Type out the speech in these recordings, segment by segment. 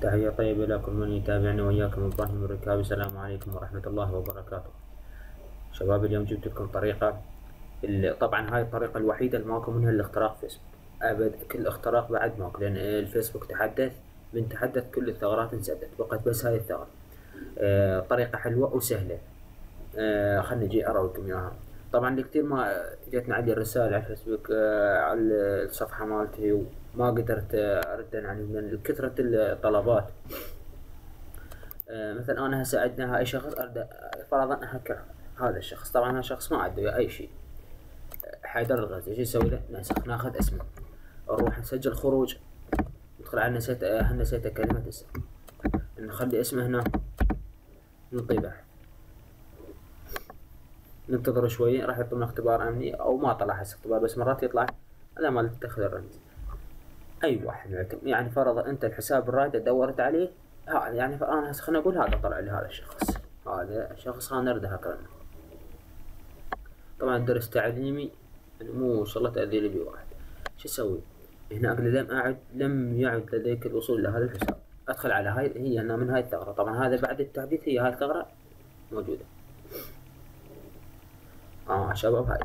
تحية طيبة لكم من يتابعني وإياكم إبراهيم الركابي. السلام عليكم ورحمة الله وبركاته. شباب اليوم جبت لكم طريقة، طبعا هاي الطريقة الوحيدة اللي ماكو منها الاختراق فيسبوك أبد. كل اختراق بعد ماكو، لأن الفيسبوك تحدث، من تحدث كل الثغرات انسدت، بقت بس هاي الثغرة. طريقة حلوة وسهلة. خلني أجي أراويكم إياها. طبعا كتير ما جتنا عندي الرسائل على الفيسبوك، على الصفحة مالتي، وما قدرت أرد عليهم من كثرة الطلبات. مثلا أنا هسه عندنا هاي شخص أرد فرضا أهكر هذا الشخص. طبعا هذا شخص ما عنده أي شيء. حيدر الغازي، ايش نسوي له؟ نسخ، ناخذ اسمه، نروح نسجل خروج، ندخل على نسيت كلمة اسم، نخلي اسمه هنا، نعطيه بحث، ننتظر شوي، راح يطلب اختبار أمني أو ما طلع هسه اختبار، بس مرات يطلع هذا مال اتخذ الرمز. أي واحد منكم يعني فرضا أنت الحساب الرايد دورت عليه، يعني أنا هسه خلينا نقول هذا طلع لي هذا الشخص، هذا الشخص أنا نرد هكرنا. طبعا درس تعليمي، مو إن شاء الله تأذي لي بواحد. شو أسوي؟ هنا أقول لم يعد لديك الوصول لهذا الحساب. أدخل على هاي، هي أنا من هاي الثغرة. طبعا هذا بعد التحديث، هي هاي الثغرة موجودة. شباب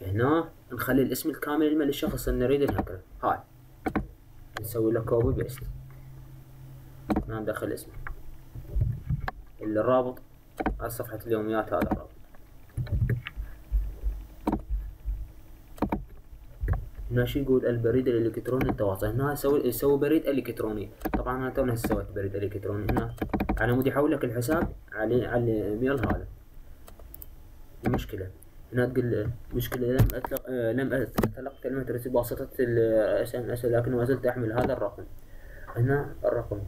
هنا نخلي الاسم الكامل للشخص اللي نريد نهكره. هاي نسوي له كوبي بيست، هنا ندخل اسمه، الرابط على صفحة اليوميات، هذا الرابط. هنا شو يقول؟ البريد الالكتروني التواصل. هنا يسوي بريد الكتروني. طبعا انا تونا سويت بريد الكتروني هنا على مود يحول لك الحساب على الايميل هذا. المشكلة هنا تقول مشكلة لم أتلق كلمة رسيد بواسطة SMS، لكن ما زلت أحمل هذا الرقم. هنا الرقم،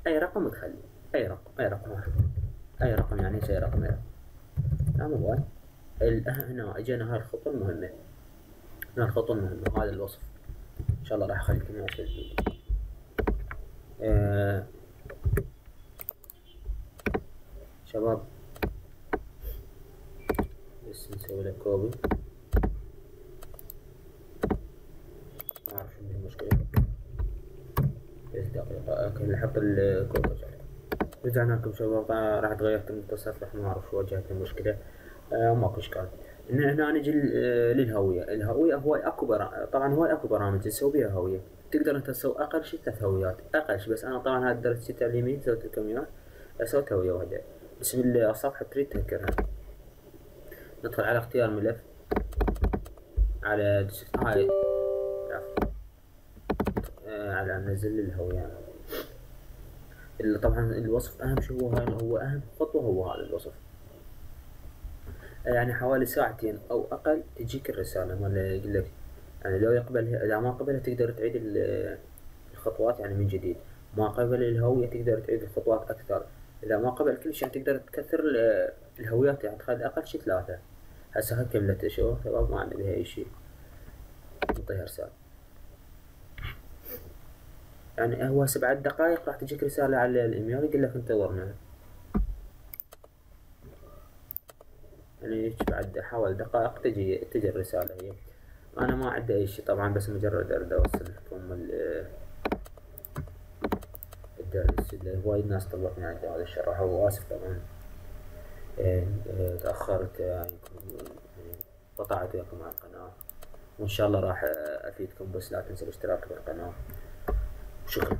أي رقم تخلي، أي رقم يعني أي رقم. لا موبايل. هنا اجينا هاي الخطوة المهمة، هذا الوصف. ان شاء الله راح اخليكم اياه في الفيديو. شباب بس نسوي له كوبي، ما اعرف شنو المشكلة، بس دقيقة نحط الكود. رجعنا لكم شباب. راح تغيرت المتصفح، ما اعرف شو وجهت المشكلة. ماكو اشكال. هنا نجي للهوية. الهوية طبعا هواي اكو برامج تسوي بيها هوية. تقدر انت تسوي اقل شيء 3 هويات، اقل شيء. بس انا طبعا هذا درست تعليمي، سويت لكم اياه، سويت هوية واحدة. بس الصفحة تريد تهكرها، ندخل على اختيار ملف، على هاي على نزل الهوية. طبعا الوصف اهم شيء، هو اهم خطوة، هو هذا الوصف. يعني حوالي ساعتين او اقل تجيك الرسالة مال يقول لك، يعني لو يقبلها، اذا ما قبلها تقدر تعيد الخطوات يعني من جديد. ما قبل الهوية تقدر تعيد الخطوات اكثر. اذا ما قبل كل شيء تقدر تكثر الهويات، يعني تخلي اقل شيء 3. هسه هاي كملت. شوف شباب ما عندنا بها اي شيء، نعطيها رسالة. يعني هو 7 دقائق راح تجيك رسالة على الايميل يقول لك انتظرنا. يعني بعد حوالي دقائق تجي الرسالة. هي انا ما عندي اي شيء طبعا، بس مجرد اريد اوصل لكم الدرس اللي وايد ناس طلبتني عند هذا الشرح، واسف طبعا تأخرت، يعني قطعت وياكم على القناة، وإن شاء الله راح أفيدكم. بس لا تنسوا الاشتراك بالقناة، وشكرا.